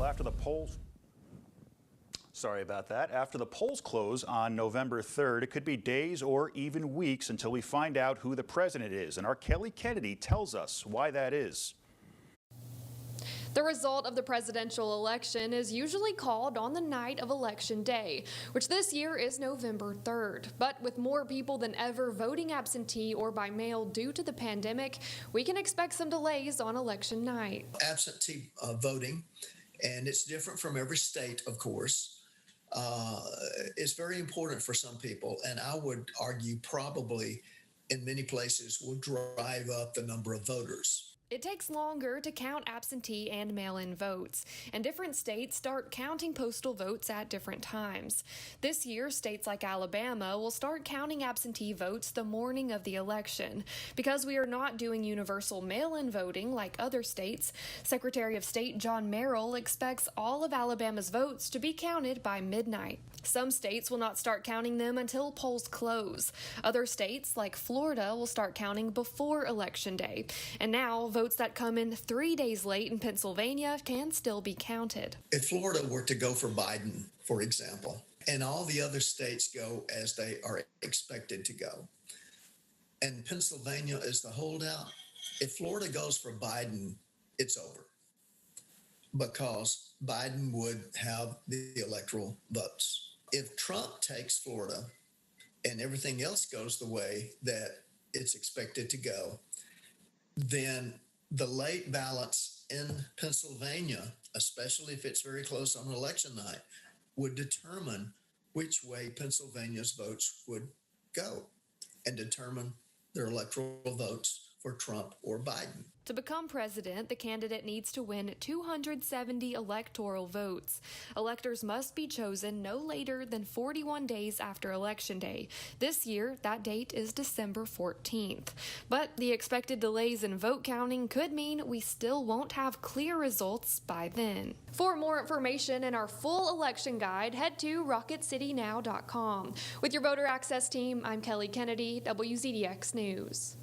after the polls... Sorry about that. After the polls close on November 3rd, it could be days or even weeks until we find out who the president is. And our Kelly Kennedy tells us why that is. The result of the presidential election is usually called on the night of Election Day, which this year is November 3rd. But with more people than ever voting absentee or by mail due to the pandemic, we can expect some delays on election night. Absentee voting, and it's different from every state, of course, is very important for some people, and I would argue probably in many places will drive up the number of voters. It takes longer to count absentee and mail-in votes, and different states start counting postal votes at different times. This year, states like Alabama will start counting absentee votes the morning of the election. Because we are not doing universal mail-in voting like other states, Secretary of State John Merrill expects all of Alabama's votes to be counted by midnight. Some states will not start counting them until polls close. Other states, like Florida, will start counting before Election Day. And now, votes that come in 3 days late in Pennsylvania can still be counted. If Florida were to go for Biden, for example, and all the other states go as they are expected to go, and Pennsylvania is the holdout, if Florida goes for Biden, it's over, because Biden would have the electoral votes. If Trump takes Florida and everything else goes the way that it's expected to go, then the late ballots in Pennsylvania, especially if it's very close on election night, would determine which way Pennsylvania's votes would go and determine their electoral votes for Trump or Biden. To become president, the candidate needs to win 270 electoral votes. Electors must be chosen no later than 41 days after Election Day. This year, that date is December 14th. But the expected delays in vote counting could mean we still won't have clear results by then. For more information and our full election guide, head to rocketcitynow.com. With your Voter Access Team, I'm Kelly Kennedy, WZDX News.